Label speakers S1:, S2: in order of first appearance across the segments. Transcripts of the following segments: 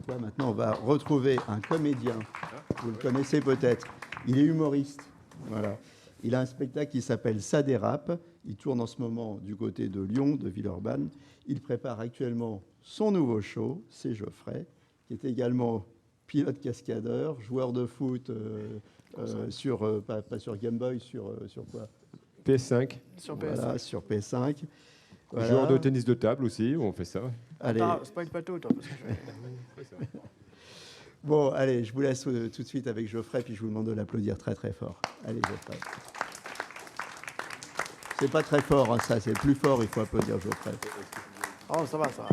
S1: Donc là, maintenant, on va retrouver un comédien. Vous le connaissez peut-être. Il est humoriste. Voilà. Il a un spectacle qui s'appelle Ça dérape. Il tourne en ce moment du côté de Lyon, de Villeurbanne. Il prépare actuellement son nouveau show, c'est Geoffrey, qui est également pilote cascadeur, joueur de foot pas sur Game Boy, sur quoi?
S2: PS5.
S3: Sur PS5.
S1: Voilà, sur PS5. Voilà.
S2: Joueur de tennis de table aussi, on fait ça.
S1: Allez.
S3: Attends, spoil pas tout, toi. Parce que
S1: Bon, allez, je vous laisse tout de suite avec Geoffrey, puis je vous demande de l'applaudir très très fort. Allez, Geoffrey. C'est pas très fort, hein, ça, c'est le plus fort, il faut applaudir Geoffrey.
S3: Oh, ça va, ça va.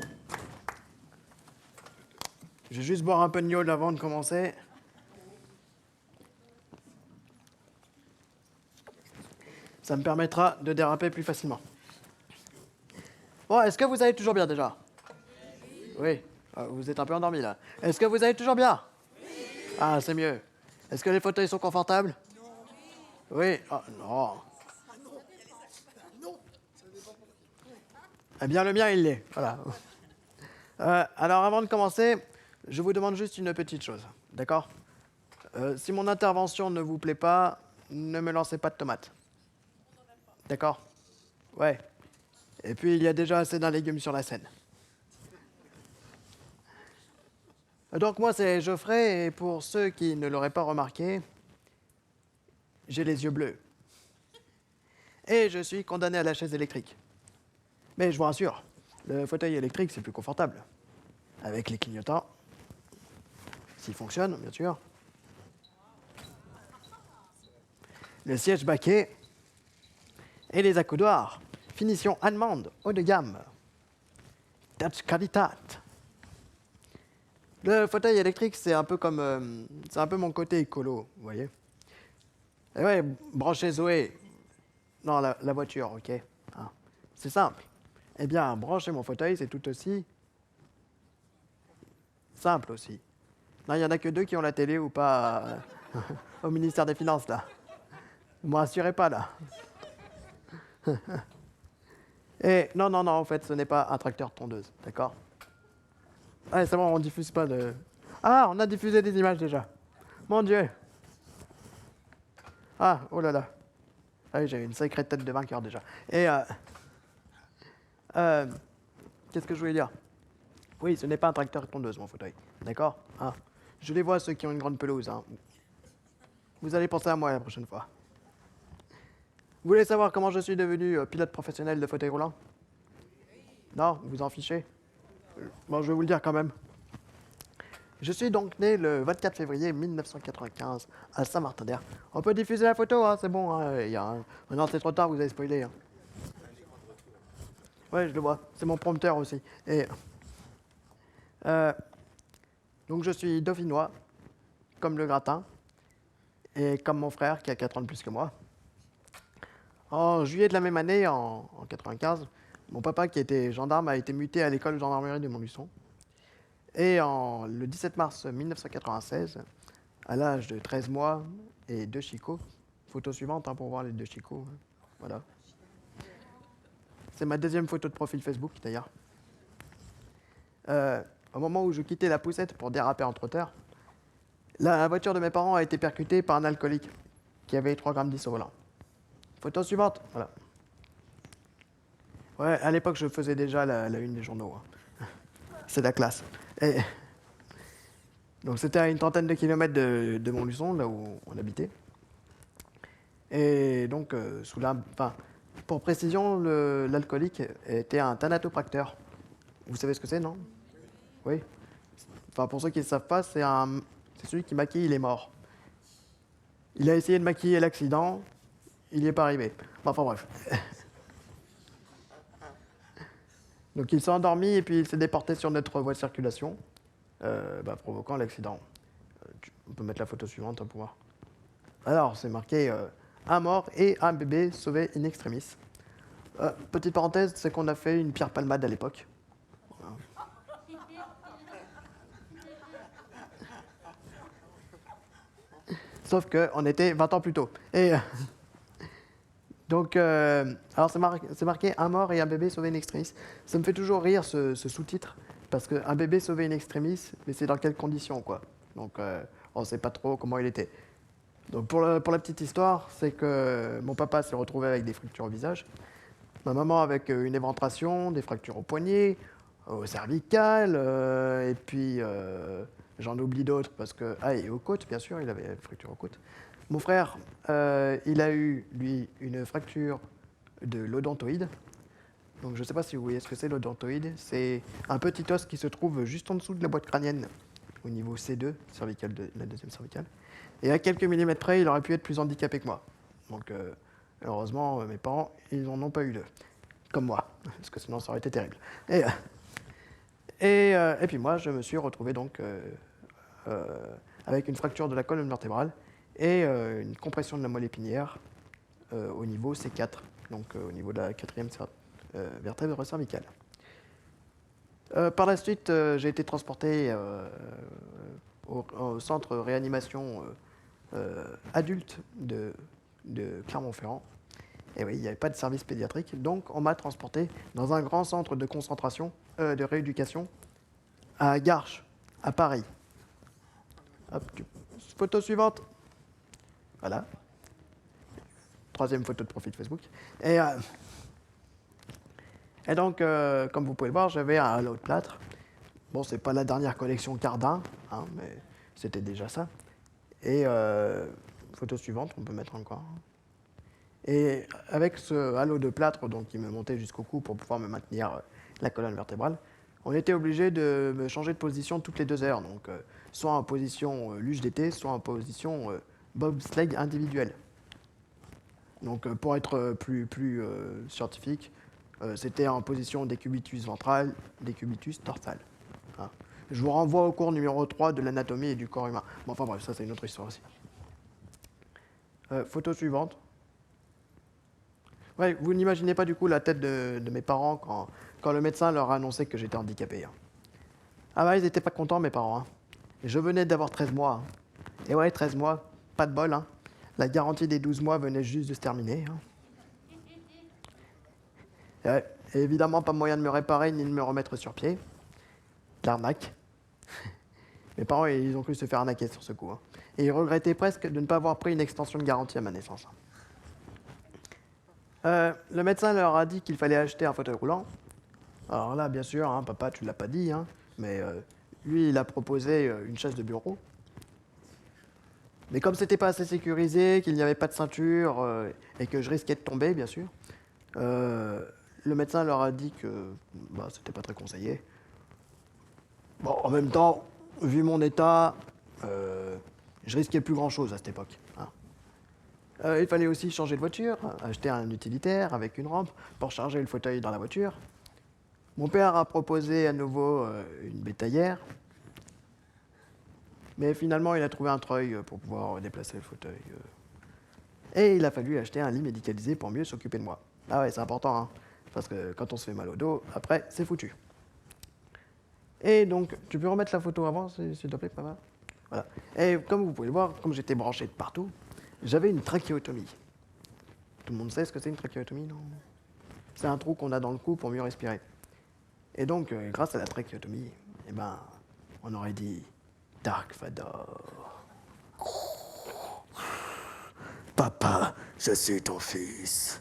S3: Je vais juste boire un peu de gnôle avant de commencer. Ça me permettra de déraper plus facilement. Bon, est-ce que vous allez toujours bien déjà? Oui. Ah, vous êtes un peu endormi là. Est-ce que vous allez toujours bien? Ah, c'est mieux. Est-ce que les fauteuils sont confortables? Oui. Ah, non. Eh bien, le mien, il l'est. Voilà. Alors, avant de commencer, je vous demande juste une petite chose. D'accord? Si mon intervention ne vous plaît pas, ne me lancez pas de tomates. D'accord? Ouais. Et puis, il y a déjà assez d'un légume sur la scène. Donc, moi, c'est Geoffrey, et pour ceux qui ne l'auraient pas remarqué, j'ai les yeux bleus. Et je suis condamné à la chaise électrique. Mais je vous rassure, le fauteuil électrique, c'est plus confortable. Avec les clignotants, s'il fonctionne, bien sûr. Le siège baquet et les accoudoirs. Finition allemande, haut de gamme. Touch Qualitat. Le fauteuil électrique, c'est un peu comme, c'est un peu mon côté écolo, vous voyez. Et ouais, branchez Zoé. Non, la voiture, ok. Hein. C'est simple. Eh bien, brancher mon fauteuil, c'est tout aussi simple aussi. Non, il n'y en a que 2 qui ont la télé ou pas au ministère des Finances, là. Vous ne me rassurez pas, là. Et non, en fait, ce n'est pas un tracteur tondeuse, d'accord? Ouais, c'est bon, on ne diffuse pas de... Ah, on a diffusé des images déjà. Mon Dieu. Ah, oh là là. Ah oui, j'ai une sacrée tête de vainqueur déjà. Et qu'est-ce que je voulais dire? Oui, ce n'est pas un tracteur tondeuse, mon fauteuil. D'accord? Hein? Je les vois, ceux qui ont une grande pelouse. Hein. Vous allez penser à moi la prochaine fois. Vous voulez savoir comment je suis devenu pilote professionnel de fauteuil roulant? Non? Vous en fichez? Bon, je vais vous le dire quand même. Je suis donc né le 24 février 1995 à Saint-Martin-d'Hers. On peut diffuser la photo, hein, c'est bon. Hein, non, c'est trop tard, vous avez spoilé. Hein. Ouais, je le vois. C'est mon prompteur aussi. Et donc je suis dauphinois, comme le gratin, et comme mon frère qui a 4 ans de plus que moi. En juillet de la même année, en 95, mon papa qui était gendarme a été muté à l'école de gendarmerie de Montluçon. Et le 17 mars 1996, à l'âge de 13 mois et 2 chicots, photo suivante hein, pour voir les 2 chicots, hein, voilà. C'est ma deuxième photo de profil Facebook d'ailleurs. Au moment où je quittais la poussette pour déraper en trotteur, la voiture de mes parents a été percutée par un alcoolique qui avait 3,10 g au volant. Photo suivante, voilà. Ouais, à l'époque, je faisais déjà la une des journaux. Hein. C'est la classe. Et donc c'était à une trentaine de kilomètres de Montluçon, là où on habitait. Et donc, pour précision, l'alcoolique était un thanatopracteur. Vous savez ce que c'est, non? Oui. Enfin, pour ceux qui ne savent pas, c'est celui qui maquille les morts. Il a essayé de maquiller l'accident, il n'y est pas arrivé. Enfin bref. Donc il s'est endormi et puis il s'est déporté sur notre voie de circulation, provoquant l'accident. On peut mettre la photo suivante pour voir. Alors, c'est marqué un mort et un bébé sauvé in extremis. Petite parenthèse, c'est qu'on a fait une pierre palmade à l'époque. Voilà. Sauf qu'on était 20 ans plus tôt. Et donc, alors c'est marqué un mort et un bébé sauvé in extremis. Ça me fait toujours rire ce sous-titre, Parce qu'un bébé sauvé in extremis, mais c'est dans quelles conditions, quoi. Donc, on ne sait pas trop comment il était. Donc, pour la petite histoire, c'est que mon papa s'est retrouvé avec des fractures au visage, ma maman avec une éventration, des fractures au poignet, au cervical, et puis j'en oublie d'autres parce que... Ah, et aux côtes, bien sûr, il avait une fracture aux côtes. Mon frère, il a eu, lui, une fracture de l'odontoïde. Donc, je ne sais pas si vous voyez ce que c'est l'odontoïde. C'est un petit os qui se trouve juste en dessous de la boîte crânienne, au niveau C2, cervical la deuxième cervicale. Et à quelques millimètres près, il aurait pu être plus handicapé que moi. Donc, heureusement, mes parents, ils n'en ont pas eu deux. Comme moi, parce que sinon, ça aurait été terrible. Et puis moi, je me suis retrouvé donc avec une fracture de la colonne vertébrale et une compression de la moelle épinière au niveau C4, donc au niveau de la quatrième vertèbre cervicale. Par la suite, j'ai été transporté au centre réanimation adulte de Clermont-Ferrand. Et oui, il n'y avait pas de service pédiatrique, donc on m'a transporté dans un grand centre de concentration, de rééducation, à Garches, à Paris. Hop, photo suivante. Voilà. Troisième photo de profil Facebook. Et donc, comme vous pouvez le voir, j'avais un halo de plâtre. Bon, c'est pas la dernière collection Cardin, hein, mais c'était déjà ça. Et photo suivante, on peut mettre encore. Et avec ce halo de plâtre donc, qui me montait jusqu'au cou pour pouvoir me maintenir la colonne vertébrale, on était obligé de me changer de position toutes les 2 heures. Donc, soit en position luge d'été, soit en position bobsleigh individuel. Donc, pour être plus scientifique, c'était en position décubitus ventral, décubitus dorsal. Hein. Je vous renvoie au cours numéro 3 de l'anatomie et du corps humain. Bon, enfin bref, ça c'est une autre histoire aussi. Photo suivante. Ouais, vous n'imaginez pas du coup la tête de mes parents quand le médecin leur a annoncé que j'étais handicapé. Hein. Ah bah ils n'étaient pas contents mes parents. Hein. Je venais d'avoir 13 mois. Hein. Et ouais, 13 mois, pas de bol. Hein. La garantie des 12 mois venait juste de se terminer. Hein. Et évidemment, pas moyen de me réparer ni de me remettre sur pied. L'arnaque. Mes parents, ils ont cru se faire arnaquer sur ce coup. Hein. Et ils regrettaient presque de ne pas avoir pris une extension de garantie à ma naissance. Le médecin leur a dit qu'il fallait acheter un fauteuil roulant. Alors là, bien sûr, hein, papa, tu ne l'as pas dit, hein, mais lui, il a proposé une chaise de bureau. Mais comme c'était pas assez sécurisé, qu'il n'y avait pas de ceinture et que je risquais de tomber, bien sûr, le médecin leur a dit que bah, c'était pas très conseillé. Bon, en même temps, vu mon état, je risquais plus grand-chose à cette époque. Hein. Il fallait aussi changer de voiture, acheter un utilitaire avec une rampe pour charger le fauteuil dans la voiture. Mon père a proposé à nouveau une bétaillère. Mais finalement, il a trouvé un treuil pour pouvoir déplacer le fauteuil. Et il a fallu acheter un lit médicalisé pour mieux s'occuper de moi. Ah ouais, c'est important, hein, parce que quand on se fait mal au dos, après, c'est foutu. Et donc, tu peux remettre la photo avant, s'il te plaît, papa ? Voilà. Et comme vous pouvez le voir, comme j'étais branché de partout, j'avais une trachéotomie. Tout le monde sait ce que c'est une trachéotomie, non ? C'est un trou qu'on a dans le cou pour mieux respirer. Et donc, grâce à la trachéotomie, eh ben, on aurait dit Dark Vador. Papa, je suis ton fils.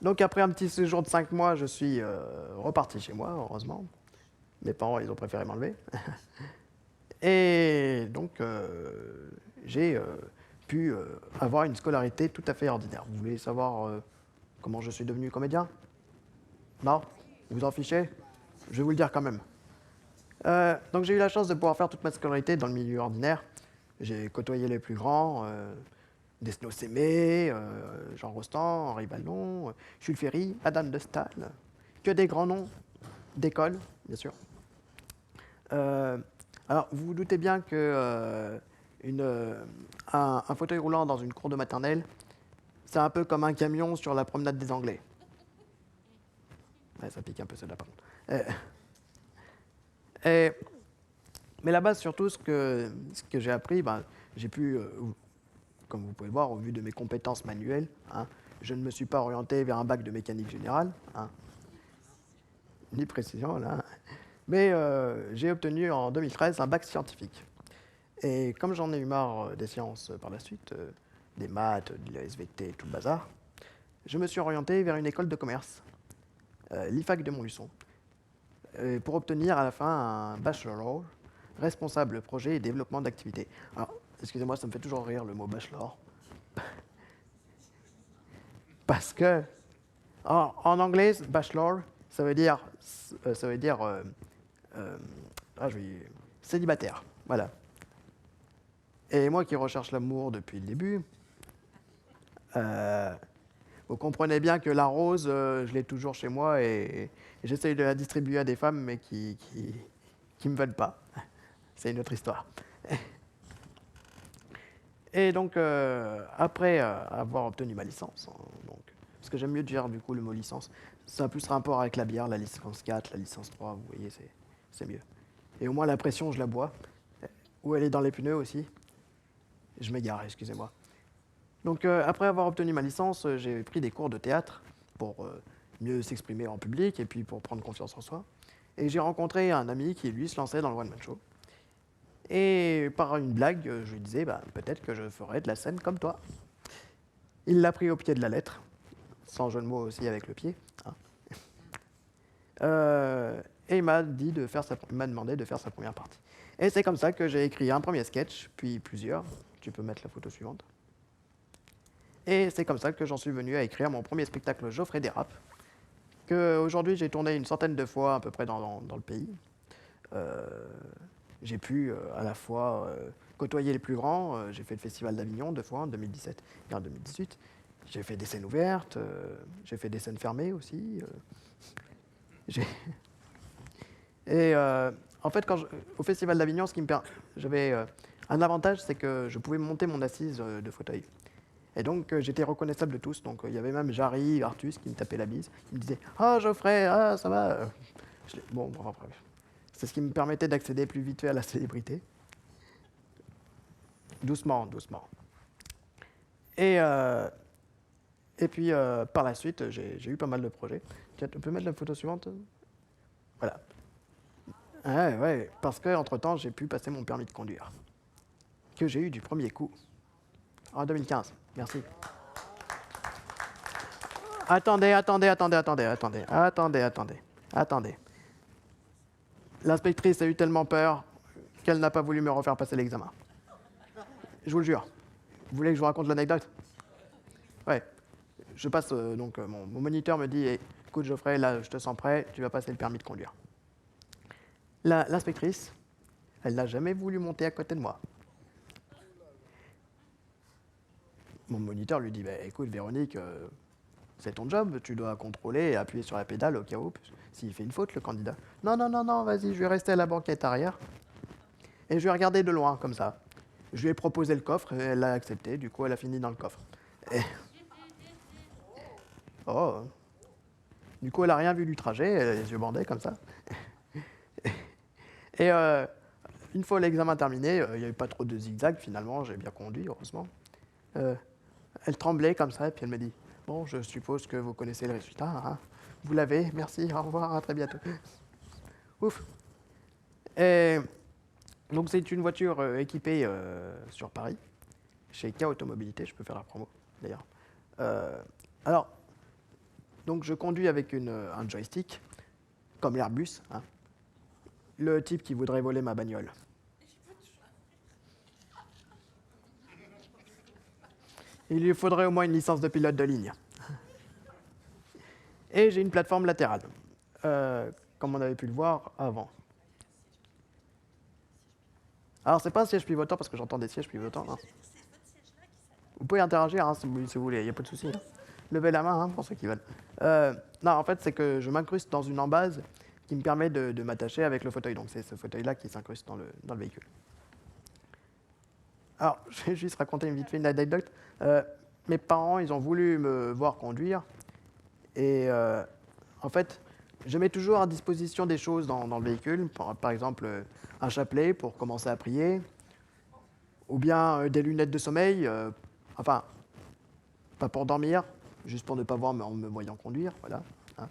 S3: Donc après un petit séjour de 5 mois, je suis reparti chez moi, heureusement. Mes parents, ils ont préféré m'enlever. Et donc, j'ai pu avoir une scolarité tout à fait ordinaire. Vous voulez savoir comment je suis devenu comédien ? Non ? Vous en fichez ? Je vais vous le dire quand même. Donc j'ai eu la chance de pouvoir faire toute ma scolarité dans le milieu ordinaire. J'ai côtoyé les plus grands, Desnos Aimé, Jean Rostand, Henri Ballon, Jules Ferry, Adam de Staël, que des grands noms d'école, bien sûr. Alors, vous vous doutez bien que un fauteuil roulant dans une cour de maternelle, c'est un peu comme un camion sur la promenade des Anglais. Ouais, ça pique un peu celle-là, par contre. Mais là-bas, surtout, ce que j'ai appris, ben, j'ai pu comme vous pouvez le voir, au vu de mes compétences manuelles, hein, je ne me suis pas orienté vers un bac de mécanique générale, hein, ni précision, là. Mais j'ai obtenu en 2013 un bac scientifique. Et comme j'en ai eu marre des sciences par la suite, des maths, de la SVT, tout le bazar, je me suis orienté vers une école de commerce, l'IFAC de Montluçon, pour obtenir à la fin un bachelor, responsable projet et développement d'activité. Alors, excusez-moi, ça me fait toujours rire le mot bachelor. Parce que, en anglais, bachelor, ça veut dire célibataire. Voilà. Et moi qui recherche l'amour depuis le début, vous comprenez bien que la rose, je l'ai toujours chez moi et j'essaye de la distribuer à des femmes, mais qui me veulent pas. C'est une autre histoire. Et donc, après avoir obtenu ma licence, hein, donc, parce que j'aime mieux dire du coup le mot licence, ça a plus rapport avec la bière, la licence 4, la licence 3, vous voyez, c'est mieux. Et au moins la pression, je la bois. Ou elle est dans les pneus aussi. Je m'égare, excusez-moi. Donc, après avoir obtenu ma licence, j'ai pris des cours de théâtre pour mieux s'exprimer en public et puis pour prendre confiance en soi. Et j'ai rencontré un ami qui, lui, se lançait dans le one-man show. Et par une blague, je lui disais, peut-être que je ferais de la scène comme toi. Il l'a pris au pied de la lettre, sans jeu de mots aussi avec le pied. Hein. Et il m'a demandé de faire sa première partie. Et c'est comme ça que j'ai écrit un premier sketch, puis plusieurs. Tu peux mettre la photo suivante. Et c'est comme ça que j'en suis venu à écrire mon premier spectacle Geoffrey Dérapes, qu'aujourd'hui j'ai tourné une centaine de fois à peu près dans le pays. J'ai pu à la fois côtoyer les plus grands. J'ai fait le Festival d'Avignon 2 fois, en 2017 et en 2018. J'ai fait des scènes ouvertes, j'ai fait des scènes fermées aussi. Et en fait, au Festival d'Avignon, j'avais un avantage, c'est que je pouvais monter mon assise de fauteuil. Et donc, j'étais reconnaissable de tous. Donc, il y avait même Jarry, Artus qui me tapait la bise, qui me disait « Ah, Geoffrey, ah, ça va ?» Bon, bref. C'est ce qui me permettait d'accéder plus vite fait à la célébrité. Doucement, doucement. Et puis, par la suite, j'ai eu pas mal de projets. Tu peux mettre la photo suivante ? Voilà. Ouais, parce qu'entre-temps, j'ai pu passer mon permis de conduire, que j'ai eu du premier coup, en 2015. Merci. Attendez. L'inspectrice a eu tellement peur qu'elle n'a pas voulu me refaire passer l'examen. Je vous le jure. Vous voulez que je vous raconte l'anecdote ? Ouais. Je passe, mon moniteur me dit écoute, Geoffrey, là, je te sens prêt, tu vas passer le permis de conduire. L'inspectrice, elle n'a jamais voulu monter à côté de moi. Mon moniteur lui dit écoute, Véronique, c'est ton job, tu dois contrôler et appuyer sur la pédale au cas où, s'il fait une faute, le candidat. Non, vas-y, je vais rester à la banquette arrière. Et je vais regarder de loin, comme ça. Je lui ai proposé le coffre, et elle l'a accepté, du coup, elle a fini dans le coffre. Oh. Du coup, elle n'a rien vu du trajet, elle a les yeux bandés, comme ça. Et une fois l'examen terminé, il n'y avait pas trop de zigzag, finalement, j'ai bien conduit, heureusement. Elle tremblait comme ça, et puis elle me dit « Bon, je suppose que vous connaissez le résultat, hein. Vous l'avez, merci, au revoir, à très bientôt. » Ouf. Et donc c'est une voiture équipée sur Paris, chez K Automobilité, je peux faire la promo d'ailleurs. Alors, donc je conduis avec un joystick, comme l'Airbus, hein. Le type qui voudrait voler ma bagnole. Il lui faudrait au moins une licence de pilote de ligne. Et j'ai une plateforme latérale, comme on avait pu le voir avant. Alors, c'est pas un siège pivotant, parce que j'entends des sièges pivotants. Hein. Vous pouvez interagir hein, si vous voulez, il n'y a pas de souci. Hein. Levez la main hein, pour ceux qui veulent. Non, en fait, c'est que je m'incruste dans une embase qui me permet de m'attacher avec le fauteuil. Donc, c'est ce fauteuil-là qui s'incruste dans le véhicule. Alors, je vais juste raconter vite fait une anecdote. Mes parents, ils ont voulu me voir conduire. Et en fait, je mets toujours à disposition des choses dans le véhicule. Par exemple, un chapelet pour commencer à prier. Ou bien des lunettes de sommeil Enfin, pas pour dormir, juste pour ne pas voir en me voyant conduire, voilà. Hein.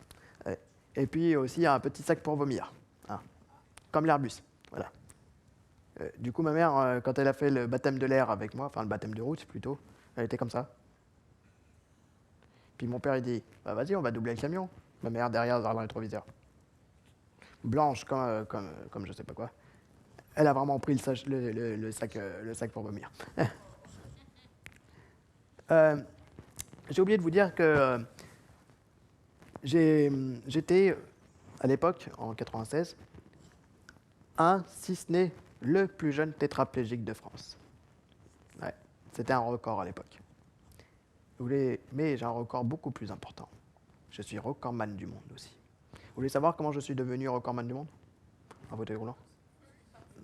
S3: Et puis aussi un petit sac pour vomir, hein. Comme l'Airbus, voilà. Du coup, ma mère, quand elle a fait le baptême de l'air avec moi, enfin le baptême de route plutôt, elle était comme ça. Puis mon père, il dit, bah, vas-y, on va doubler le camion. Ma mère derrière, dans le rétroviseur. Blanche comme je sais pas quoi. Elle a vraiment pris le sac pour vomir. J'ai oublié de vous dire que j'étais, à l'époque, en 96, si ce n'est le plus jeune tétraplégique de France. Ouais, c'était un record à l'époque. Mais j'ai un record beaucoup plus important. Je suis recordman du monde aussi. Vous voulez savoir comment je suis devenu recordman du monde? En fauteuil roulant?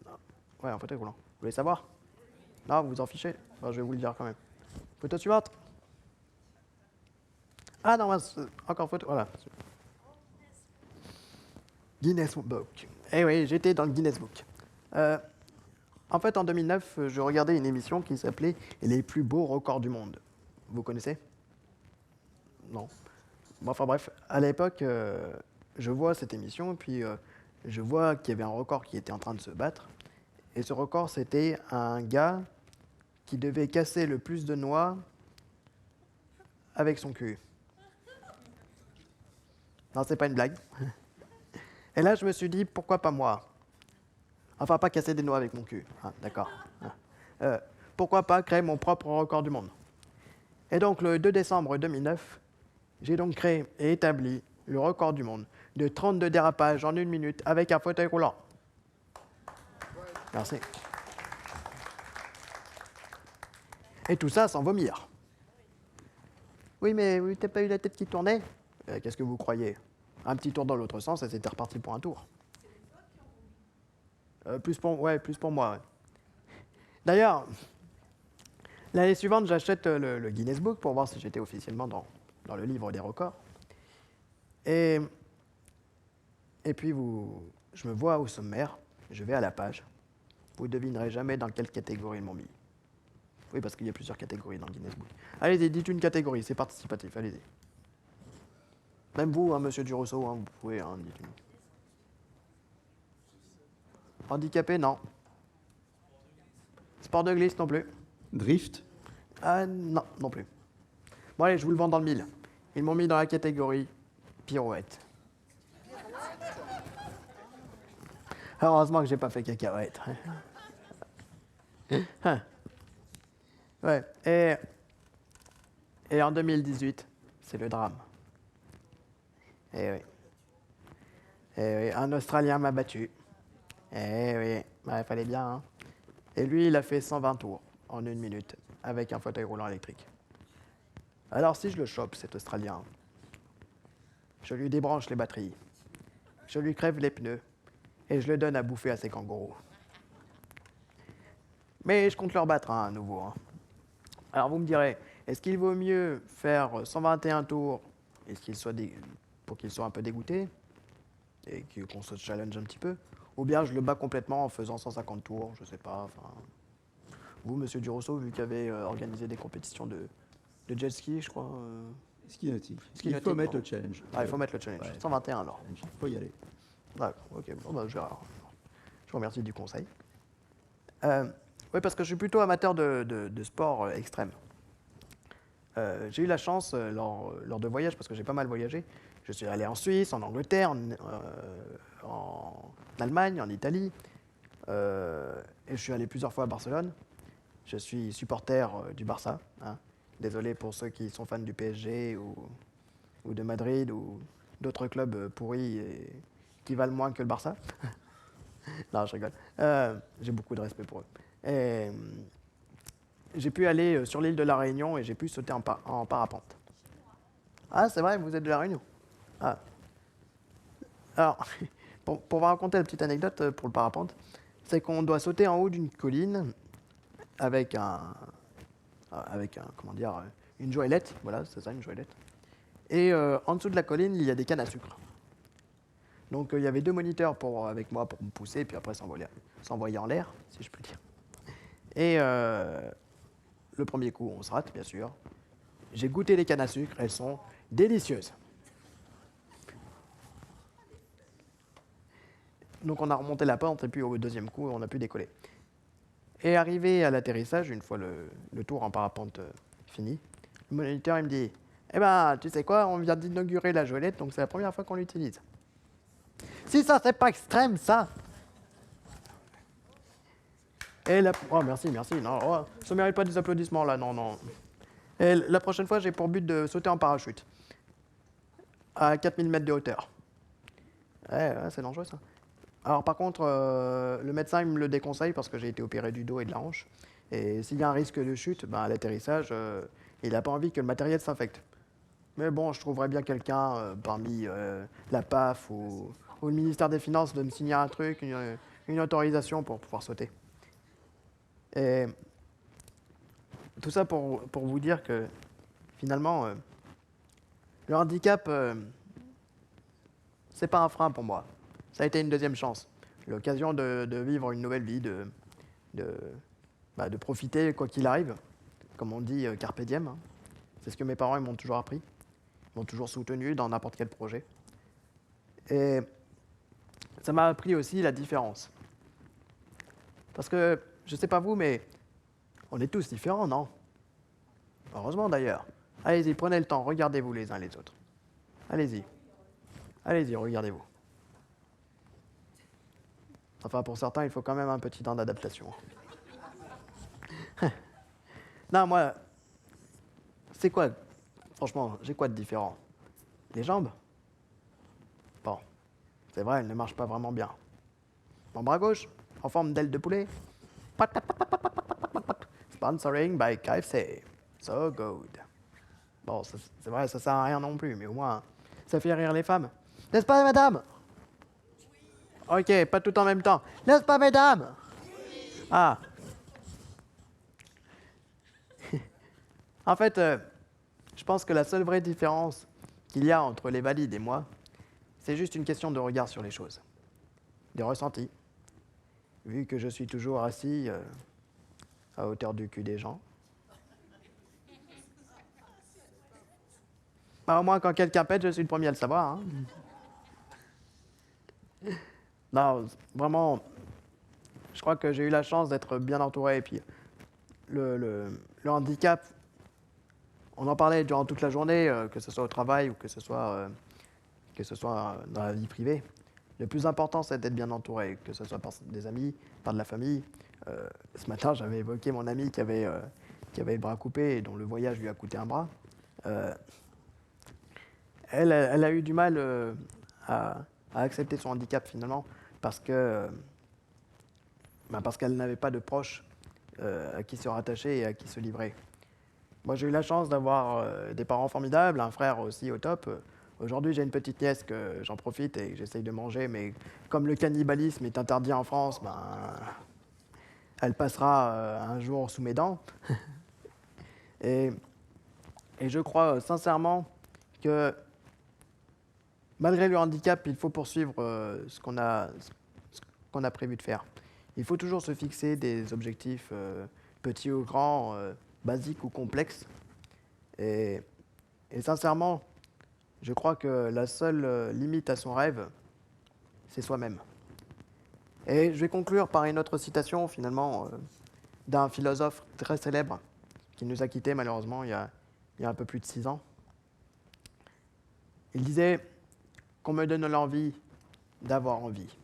S3: Non. Ouais, en fauteuil roulant. Vous voulez savoir? Non, vous vous en fichez? Bon, je vais vous le dire quand même. Photo suivante. Ah non, encore photo. Voilà. Guinness Book. Eh oui, j'étais dans le Guinness Book. En fait, en 2009, je regardais une émission qui s'appelait Les plus beaux records du monde. Vous connaissez? Non. Bon, enfin bref, à l'époque, je vois cette émission et puis je vois qu'il y avait un record qui était en train de se battre. Et ce record, c'était un gars qui devait casser le plus de noix avec son cul. Non, c'est pas une blague. Et là, je me suis dit, pourquoi pas moi? Enfin, pas casser des noix avec mon cul, hein, d'accord. Pourquoi pas créer mon propre record du monde? Et donc, le 2 décembre 2009, j'ai donc créé et établi le record du monde de 32 dérapages en 1 minute avec un fauteuil roulant. Merci. Et tout ça sans vomir. Oui, mais t'as pas eu la tête qui tournait? Qu'est-ce que vous croyez? Un petit tour dans l'autre sens et c'était reparti pour un tour. Plus pour moi. Ouais. D'ailleurs, l'année suivante, j'achète le Guinness Book pour voir si j'étais officiellement dans le livre des records. Et puis, je me vois au sommaire, je vais à la page. Vous ne devinerez jamais dans quelle catégorie ils m'ont mis. Oui, parce qu'il y a plusieurs catégories dans le Guinness Book. Allez-y, dites une catégorie, c'est participatif, allez-y. Même vous, hein, monsieur Durosso, hein, vous pouvez, hein, dites-nous. Handicapé, non. Sport de glisse, non plus.
S1: Drift?
S3: Non, non plus. Bon, allez, je vous le vends dans le mille. Ils m'ont mis dans la catégorie pirouette. Heureusement que j'ai pas fait cacahuète. Ouais. Et en 2018, c'est le drame. Eh oui. Eh oui, un Australien m'a battu. Eh oui, il fallait bien. Hein. Et lui, il a fait 120 tours en 1 minute avec un fauteuil roulant électrique. Alors si je le chope, cet Australien, je lui débranche les batteries, je lui crève les pneus et je le donne à bouffer à ses kangourous. Mais je compte le rebattre à nouveau. Hein. Alors vous me direz, est-ce qu'il vaut mieux faire 121 tours pour qu'il soit un peu dégoûté et qu'on se challenge un petit peu, ou bien je le bats complètement en faisant 150 tours, je sais pas. Enfin, vous, monsieur Durosso, vu qu'il avait organisé des compétitions de jet ski, je crois.
S1: Ski nautique.
S3: Ski
S1: Il
S3: nautique,
S1: faut mettre
S3: pardon.
S1: le challenge.
S3: Ah, il faut mettre le challenge.
S1: Ouais.
S3: 121 alors.
S1: Il faut y aller.
S3: D'accord, ok. Bon, bah, je vous remercie du conseil. Oui, parce que je suis plutôt amateur de sport extrême. J'ai eu la chance, lors de voyages, parce que j'ai pas mal voyagé, je suis allé en Suisse, en Angleterre, en Allemagne, en Italie, et je suis allé plusieurs fois à Barcelone. Je suis supporter du Barça. Hein. Désolé pour ceux qui sont fans du PSG ou de Madrid ou d'autres clubs pourris et qui valent moins que le Barça. Non, je rigole. J'ai beaucoup de respect pour eux. Et, j'ai pu aller sur l'île de la Réunion et j'ai pu sauter en parapente. Ah, c'est vrai, vous êtes de la Réunion. Ah. Alors, pour vous raconter la petite anecdote pour le parapente, c'est qu'on doit sauter en haut d'une colline avec une joëlette. Voilà, c'est ça, une joëlette. Et en dessous de la colline, il y a des cannes à sucre. Donc il y avait 2 moniteurs avec moi pour me pousser, puis après s'envoyer en l'air, si je peux dire. Et le premier coup, on se rate, bien sûr. J'ai goûté les cannes à sucre, elles sont délicieuses. Donc on a remonté la pente et puis au deuxième coup, on a pu décoller. Et arrivé à l'atterrissage, une fois le tour en parapente fini, le moniteur il me dit « Eh ben, tu sais quoi, on vient d'inaugurer la joëlette, donc c'est la première fois qu'on l'utilise. » Si ça, c'est pas extrême, ça. Et oh, merci, non, oh, ça ne mérite pas des applaudissements, là, non. Et la prochaine fois, j'ai pour but de sauter en parachute, à 4000 mètres de hauteur. Ouais, c'est dangereux, ça. Alors, par contre, le médecin, il me le déconseille parce que j'ai été opéré du dos et de la hanche. Et s'il y a un risque de chute, à l'atterrissage, il n'a pas envie que le matériel s'infecte. Mais bon, je trouverais bien quelqu'un parmi la PAF ou le ministère des Finances de me signer un truc, une autorisation pour pouvoir sauter. Et tout ça pour vous dire que finalement, le handicap, c'est pas un frein pour moi. Ça a été une deuxième chance. L'occasion de vivre une nouvelle vie, de profiter quoi qu'il arrive. Comme on dit, carpe diem. Hein. C'est ce que mes parents ils m'ont toujours appris. Ils m'ont toujours soutenu dans n'importe quel projet. Et ça m'a appris aussi la différence. Parce que, je sais pas vous, mais on est tous différents, non? Heureusement d'ailleurs. Allez-y, prenez le temps, regardez-vous les uns les autres. Allez-y. Allez-y, regardez-vous. Enfin, pour certains, il faut quand même un petit temps d'adaptation. Non, moi, c'est quoi? Franchement, j'ai quoi de différent? Les jambes? Bon, c'est vrai, elles ne marchent pas vraiment bien. Mon bras gauche, en forme d'aile de poulet. Sponsoring by KFC. So good. Bon, c'est vrai, ça sert à rien non plus, mais au moins, ça fait rire les femmes. N'est-ce pas, madame? Ok, pas tout en même temps. N'est-ce pas, mesdames? Ah. En fait, je pense que la seule vraie différence qu'il y a entre les valides et moi, c'est juste une question de regard sur les choses, des ressentis. Vu que je suis toujours assis à hauteur du cul des gens. Au moins, quand quelqu'un pète, je suis le premier à le savoir. Hein. Non, vraiment, je crois que j'ai eu la chance d'être bien entouré. Et puis, le handicap, on en parlait durant toute la journée, que ce soit au travail ou que ce soit dans la vie privée. Le plus important, c'est d'être bien entouré, que ce soit par des amis, par de la famille. Ce matin, j'avais évoqué mon amie qui avait le bras coupé et dont le voyage lui a coûté un bras. Elle a eu du mal à accepter son handicap finalement parce qu'elle n'avait pas de proches à qui se rattacher et à qui se livrer. Moi, j'ai eu la chance d'avoir des parents formidables, un frère aussi au top. Aujourd'hui, j'ai une petite nièce que j'en profite et que j'essaye de manger, mais comme le cannibalisme est interdit en France, elle passera un jour sous mes dents. et je crois sincèrement que malgré le handicap, il faut poursuivre ce qu'on a prévu de faire. Il faut toujours se fixer des objectifs petits ou grands, basiques ou complexes. Et sincèrement, je crois que la seule limite à son rêve, c'est soi-même. Et je vais conclure par une autre citation, finalement, d'un philosophe très célèbre qui nous a quittés malheureusement il y a un peu plus de 6 ans. Il disait qu'on me donne l'envie d'avoir envie.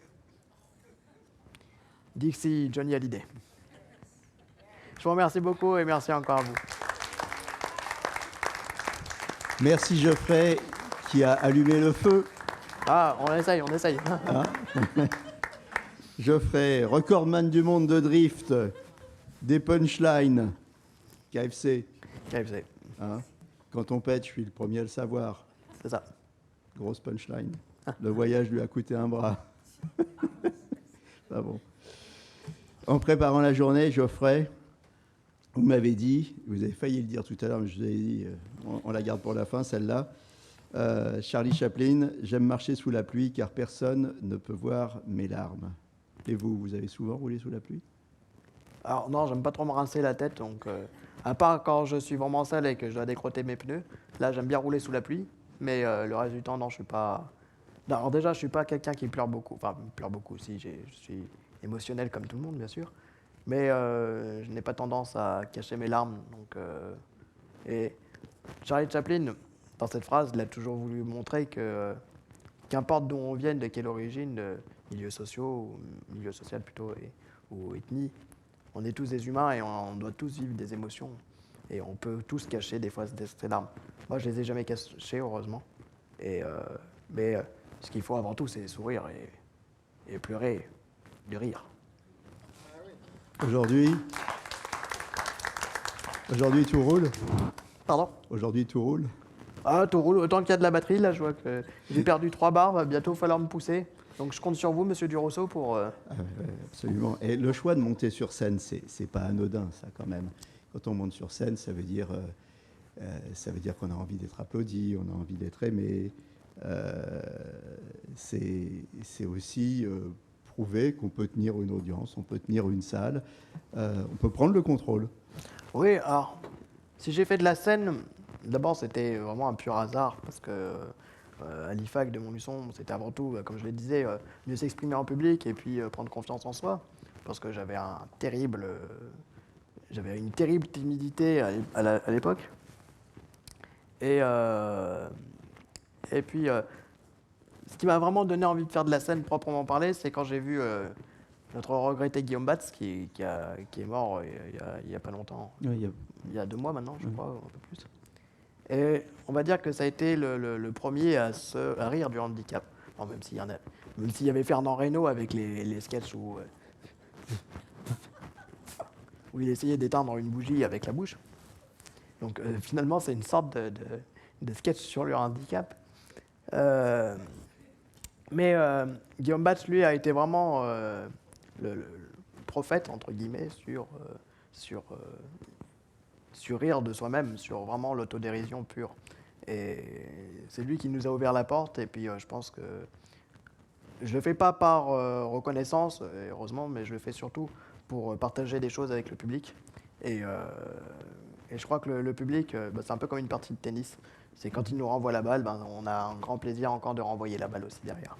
S3: Dixie, Johnny Hallyday. Je vous remercie beaucoup et merci encore à vous.
S1: Merci Geoffrey qui a allumé le feu.
S3: Ah, on essaye.
S1: Hein Geoffrey, recordman du monde de drift, des punchlines, KFC.
S3: KFC.
S1: Hein quand on pète, je suis le premier à le savoir.
S3: C'est ça.
S1: Grosse punchline. Le voyage lui a coûté un bras. Pas bon. En préparant la journée, Geoffrey, vous m'avez dit, vous avez failli le dire tout à l'heure, mais je vous avais dit, on la garde pour la fin, celle-là. Charlie Chaplin, j'aime marcher sous la pluie car personne ne peut voir mes larmes. Et vous avez souvent roulé sous la pluie?
S3: Alors non, j'aime pas trop me rincer la tête, donc À part quand je suis vraiment seul et que je dois décrotter mes pneus. Là, j'aime bien rouler sous la pluie. Mais le reste du temps, non, je suis pas... Non, alors déjà, je suis pas quelqu'un qui pleure beaucoup. Enfin, pleure beaucoup, si, je suis émotionnel comme tout le monde, bien sûr. Mais je n'ai pas tendance à cacher mes larmes. Donc, et Charlie Chaplin, dans cette phrase, il a toujours voulu montrer que qu'importe d'où on vienne, de quelle origine, de milieux sociaux, ou milieu social plutôt, ou ethnie, on est tous des humains et on doit tous vivre des émotions. Et on peut tous cacher des fois ces larmes. Moi, je les ai jamais cachées, heureusement. Et, mais ce qu'il faut avant tout, c'est sourire et pleurer, de rire.
S1: Aujourd'hui, tout roule.
S3: Pardon?
S1: Aujourd'hui, tout roule.
S3: Ah, tout roule. Autant qu'il y a de la batterie, là, je vois que j'ai perdu 3 barres, va bientôt falloir me pousser. Donc je compte sur vous, monsieur Durosso, pour...
S1: Absolument. Et le choix de monter sur scène, c'est pas anodin, ça, quand même. Quand on monte sur scène, ça veut dire qu'on a envie d'être applaudi, on a envie d'être aimé. C'est aussi prouver qu'on peut tenir une audience, on peut tenir une salle, on peut prendre le contrôle.
S3: Oui, alors, si j'ai fait de la scène, d'abord c'était vraiment un pur hasard, parce que à l'IFAC de Montluçon, c'était avant tout, comme je le disais, mieux s'exprimer en public et puis prendre confiance en soi, parce que j'avais une terrible timidité à l'époque. Et puis, ce qui m'a vraiment donné envie de faire de la scène proprement parler, c'est quand j'ai vu notre regretté Guillaume Batz, qui est mort il y a pas longtemps,
S1: Oui,
S3: il y a 2 mois maintenant, je crois, un peu plus. Et on va dire que ça a été le premier à rire du handicap. Bon, même s'il y avait Fernand Reynaud avec les sketchs où il essayait d'éteindre une bougie avec la bouche. Donc finalement, c'est une sorte de sketch sur le handicap. Mais Guillaume Batz, lui, a été vraiment le prophète, entre guillemets, sur rire de soi-même, sur vraiment l'autodérision pure. Et c'est lui qui nous a ouvert la porte. Et puis je pense que je ne le fais pas par reconnaissance, heureusement, mais je le fais surtout pour partager des choses avec le public. Et je crois que le public, c'est un peu comme une partie de tennis. C'est quand il nous renvoie la balle, on a un grand plaisir encore de renvoyer la balle aussi derrière.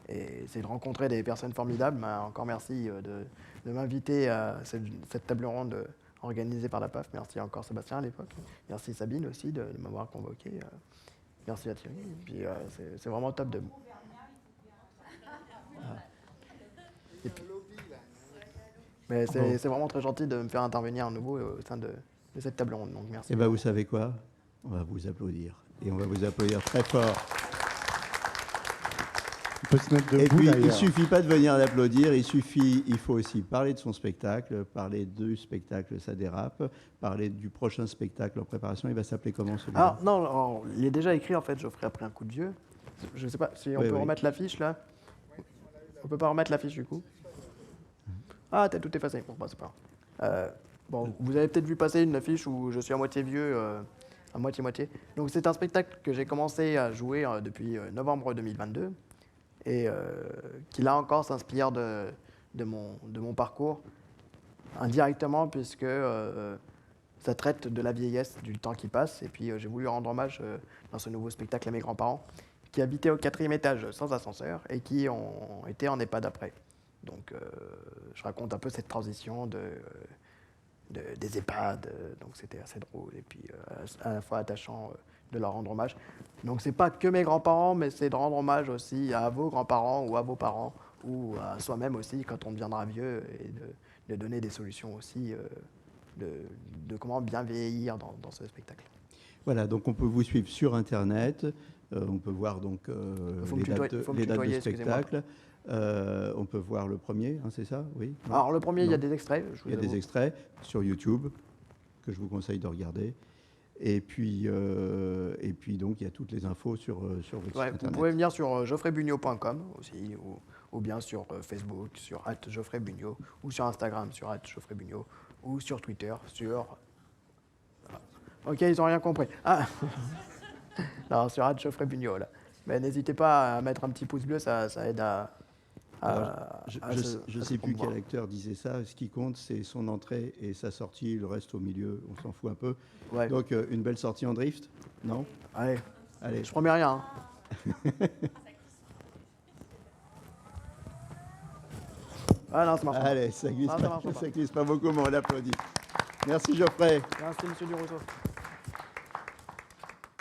S3: Et c'est de rencontrer des personnes formidables. Encore merci de m'inviter à cette table ronde organisée par la PAF. Merci encore Sébastien à l'époque. Merci Sabine aussi de m'avoir convoqué. Merci à Thierry. Et puis c'est vraiment top de... Et puis, mais c'est vraiment très gentil de me faire intervenir à nouveau au sein de cette table ronde. Donc merci.
S1: Et bien, vous savez quoi? On va vous applaudir. Et on va vous applaudir très fort.
S4: On peut se mettre debout,
S1: Et puis, il
S4: d'ailleurs.
S1: ne suffit pas de venir l'applaudir, il faut aussi parler de son spectacle, parler du spectacle Ça dérape, parler du prochain spectacle en préparation. Il va s'appeler comment, celui-là?
S3: Ah non, alors, il est déjà écrit en fait, je ferai après un coup de vieux. Je ne sais pas si on peut remettre l'affiche là. On peut pas remettre l'affiche du coup. Ah, t'as tout effacé. Bon, c'est pas grave. Bon, vous avez peut-être vu passer une affiche où je suis à moitié vieux, à moitié-moitié. Donc c'est un spectacle que j'ai commencé à jouer depuis novembre 2022 et qui là encore s'inspire de mon parcours indirectement puisque ça traite de la vieillesse, du temps qui passe. Et puis j'ai voulu rendre hommage dans ce nouveau spectacle à mes grands-parents qui habitaient au 4e étage sans ascenseur et qui ont été en EHPAD après. Donc je raconte un peu cette transition des EHPAD, donc c'était assez drôle et puis à la fois attachant de leur rendre hommage. Donc c'est pas que mes grands-parents, mais c'est de rendre hommage aussi à vos grands-parents ou à vos parents ou à soi-même aussi quand on deviendra vieux et de donner des solutions aussi de comment bien vieillir dans ce spectacle.
S1: Voilà, donc on peut vous suivre sur Internet, on peut voir donc les dates de spectacle. On peut voir le premier, hein, c'est ça? Oui. Non.
S3: Alors le premier,
S1: Non.
S3: il y a des extraits.
S1: Il y a des extraits sur YouTube que je vous conseille de regarder. Et puis donc il y a toutes les infos sur votre site Internet.
S3: Vous pouvez venir sur geoffreybugno.com aussi, ou bien sur Facebook, sur @geoffreybugno, ou sur Instagram, sur @geoffreybugno, ou sur Twitter, sur... Ok, ils n'ont rien compris. Ah non, sur @geoffreybugno, là. Mais n'hésitez pas à mettre un petit pouce bleu, ça aide à
S1: Je ne sais plus quel acteur disait ça. Ce qui compte, c'est son entrée et sa sortie. Le reste au milieu, on s'en fout un peu.
S3: Ouais.
S1: Donc, une belle sortie en drift, non?
S3: Allez,
S1: Allez.
S3: je promets rien. Ah non, ça marche pas.
S1: Allez, ça glisse,
S3: Ah, ça marche pas.
S1: ça glisse pas beaucoup, mais on l'applaudit. Merci Geoffrey.
S3: Merci, monsieur Durousseau.